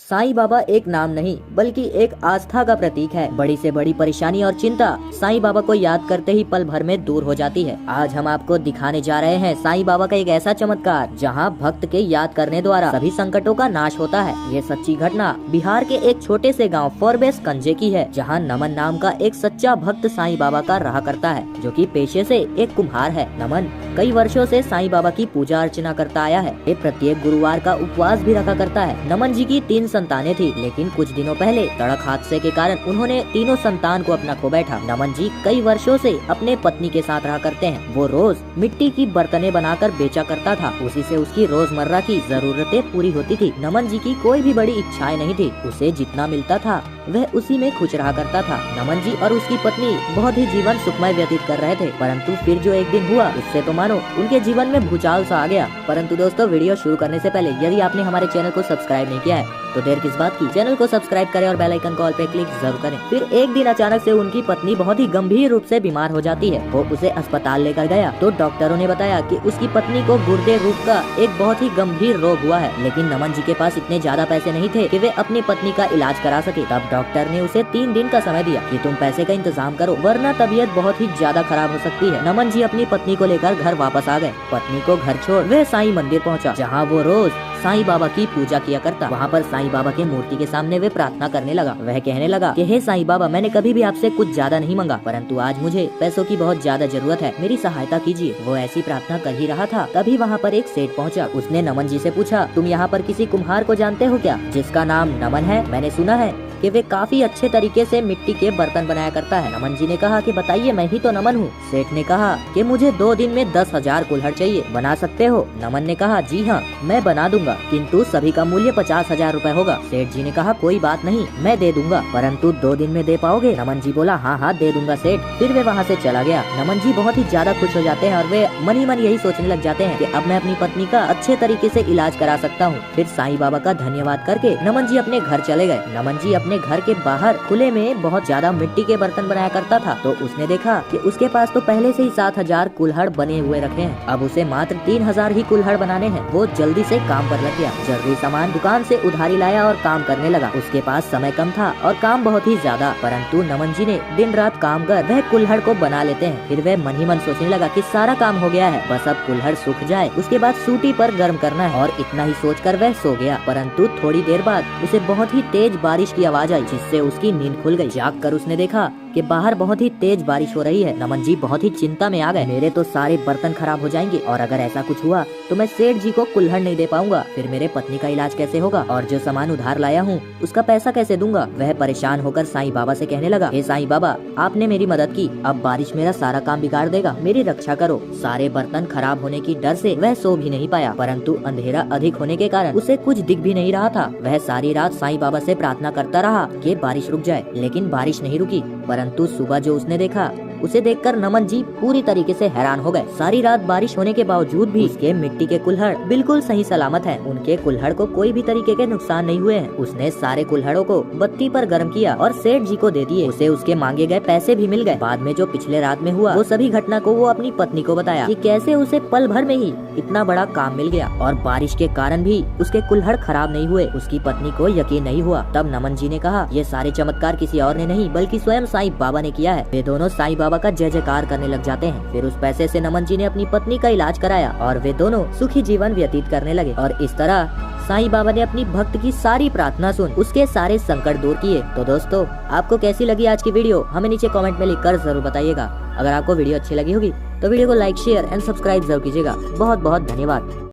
साईं बाबा एक नाम नहीं बल्कि एक आस्था का प्रतीक है। बड़ी से बड़ी परेशानी और चिंता साईं बाबा को याद करते ही पल भर में दूर हो जाती है। आज हम आपको दिखाने जा रहे हैं साईं बाबा का एक ऐसा चमत्कार जहां भक्त के याद करने द्वारा सभी संकटों का नाश होता है। ये सच्ची घटना बिहार के एक छोटे से गांव फोरबेस कंजे की है, जहां नमन नाम का एक सच्चा भक्त साईं बाबा का रहा करता है, जो कि पेशे से एक कुम्हार है। नमन कई वर्षों से साईं बाबा की पूजा अर्चना करता आया है। ये प्रत्येक गुरुवार का उपवास भी रखा करता है। नमन जी की 3 संतानें थी, लेकिन कुछ दिनों पहले सड़क हादसे के कारण उन्होंने तीनों संतान को अपना खो बैठा। नमन जी कई वर्षों से अपने पत्नी के साथ रहा करते हैं। वो रोज मिट्टी की बर्तनें बनाकर बेचा करता था। उसी से उसकी रोजमर्रा की जरूरतें पूरी होती थी। नमन जी की कोई भी बड़ी इच्छाएं नहीं थी। उसे जितना मिलता था वह उसी में खुश रहा करता था। नमन जी और उसकी पत्नी बहुत ही जीवन सुखमय व्यतीत कर रहे थे, परंतु फिर जो एक दिन हुआ उससे तो मानो उनके जीवन में भूचाल सा आ गया। परंतु दोस्तों, वीडियो शुरू करने से पहले यदि आपने हमारे चैनल को सब्सक्राइब नहीं किया है तो देर किस बात की, चैनल को सब्सक्राइब करें और बेल आइकन कॉल पे क्लिक जरूर करें। फिर एक दिन अचानक से उनकी पत्नी बहुत ही गंभीर रूप से बीमार हो जाती है। वो उसे अस्पताल लेकर गया तो डॉक्टरों ने बताया कि उसकी पत्नी को गुर्दे रोग का एक बहुत ही गंभीर रोग हुआ है। लेकिन नमन जी के पास इतने ज्यादा पैसे नहीं थे कि वे अपनी पत्नी का इलाज करा सके। तब डॉक्टर ने उसे 3 दिन का समय दिया कि तुम पैसे का इंतजाम करो, वरना तबीयत बहुत ही ज्यादा खराब हो सकती है। नमन जी अपनी पत्नी को लेकर घर वापस आ गए। पत्नी को घर छोड़ वह साईं मंदिर पहुंचा, जहां वो रोज साईं बाबा की पूजा किया करता। वहाँ पर साईं बाबा के मूर्ति के सामने वे प्रार्थना करने लगा। वह कहने लगा कि हे साईं बाबा, मैंने कभी भी आपसे कुछ ज्यादा नहीं मांगा, परंतु आज मुझे पैसों की बहुत ज्यादा जरूरत है, मेरी सहायता कीजिए। वो ऐसी प्रार्थना कर ही रहा था, तभी वहाँ पर एक सेठ पहुँचा। उसने नमन जी से पूछा, तुम यहाँ पर किसी कुम्हार को जानते हो क्या, जिसका नाम नमन है? मैंने सुना है कि वे काफी अच्छे तरीके से मिट्टी के बर्तन बनाया करता है। नमन जी ने कहा कि बताइए, मैं ही तो नमन हूँ। सेठ ने कहा कि मुझे 2 दिन में 10,000 कुल्हड़ चाहिए, बना सकते हो? नमन ने कहा, जी हाँ, मैं बना दूंगा, किंतु सभी का मूल्य 50,000 रूपए होगा। सेठ जी ने कहा, कोई बात नहीं, मैं दे दूंगा, परंतु 2 दिन में दे पाओगे? नमन जी बोला, हाँ हाँ दे दूंगा सेठ। फिर वे वहाँ से चला गया। नमन जी बहुत ही ज्यादा खुश हो जाते हैं और वे मन ही मन यही सोचने लग जाते हैं कि अब मैं अपनी पत्नी का अच्छे तरीके से इलाज करा सकता हूँ। फिर साईं बाबा का धन्यवाद करके नमन जी अपने घर चले गए। नमन जी अपने घर के बाहर खुले में बहुत ज्यादा मिट्टी के बर्तन बनाया करता था, तो उसने देखा कि उसके पास तो पहले से ही 7,000 कुल्हड़ बने हुए रखे हैं। अब उसे मात्र 3,000 ही कुल्हड़ बनाने हैं। वो जल्दी से काम पर लग गया। जरूरी सामान दुकान से उधारी लाया और काम करने लगा। उसके पास समय कम था और काम बहुत ही ज्यादा, परंतु नमन जी ने दिन रात काम कर वह कुल्हड़ को बना लेते हैं। फिर वह मन ही मन सोचने लगा कि सारा काम हो गया है, बस अब कुल्हड़ सूख जाए, उसके बाद सूटी पर गर्म करना है। और इतना ही सोचकर वह सो गया। परंतु थोड़ी देर बाद उसे बहुत ही तेज बारिश की आवाज आई, जिससे उसकी नींद खुल गई। जाग कर उसने देखा कि बाहर बहुत ही तेज बारिश हो रही है। नमन जी बहुत ही चिंता में आ गए। मेरे तो सारे बर्तन खराब हो जाएंगे और अगर ऐसा कुछ हुआ तो मैं सेठ जी को कुल्हड़ नहीं दे पाऊंगा, फिर मेरे पत्नी का इलाज कैसे होगा और जो सामान उधार लाया हूँ उसका पैसा कैसे दूंगा? वह परेशान होकर साईं बाबा से कहने लगा, हे साईं बाबा, आपने मेरी मदद की, अब बारिश मेरा सारा काम बिगाड़ देगा, मेरी रक्षा करो। सारे बर्तन खराब होने की डर से वह सो भी नहीं पाया, परंतु अंधेरा अधिक होने के कारण उसे कुछ दिख भी नहीं रहा था। वह सारी रात साईं बाबा से प्रार्थना करता रहा कि बारिश रुक जाए, लेकिन बारिश नहीं रुकी। परंतु सुबह जो उसने देखा, उसे देखकर नमन जी पूरी तरीके से हैरान हो गए। सारी रात बारिश होने के बावजूद भी उसके मिट्टी के कुल्हड़ बिल्कुल सही सलामत हैं। उनके कुल्हड़ को कोई भी तरीके के नुकसान नहीं हुए हैं। उसने सारे कुल्हड़ों को बत्ती पर गर्म किया और सेठ जी को दे दिए। उसे उसके मांगे गए पैसे भी मिल गए। बाद में जो पिछले रात में हुआ वो सभी घटना को वो अपनी पत्नी को बताया कि कैसे उसे पल भर में ही इतना बड़ा काम मिल गया और बारिश के कारण भी उसके कुल्हड़ खराब नहीं हुए। उसकी पत्नी को यकीन नहीं हुआ। तब नमन जी ने कहा, ये सारे चमत्कार किसी और ने नहीं बल्कि स्वयं साईं बाबा ने किया है। वे दोनों साईं बाबा का जय जयकार करने लग जाते हैं। फिर उस पैसे से नमन जी ने अपनी पत्नी का इलाज कराया और वे दोनों सुखी जीवन व्यतीत करने लगे। और इस तरह साईं बाबा ने अपनी भक्त की सारी प्रार्थना सुन उसके सारे संकट दूर किए। तो दोस्तों, आपको कैसी लगी आज की वीडियो हमें नीचे कमेंट में लिखकर जरूर बताइएगा। अगर आपको वीडियो अच्छी लगी होगी तो वीडियो को लाइक, शेयर एंड सब्सक्राइब जरूर कीजिएगा। बहुत बहुत धन्यवाद।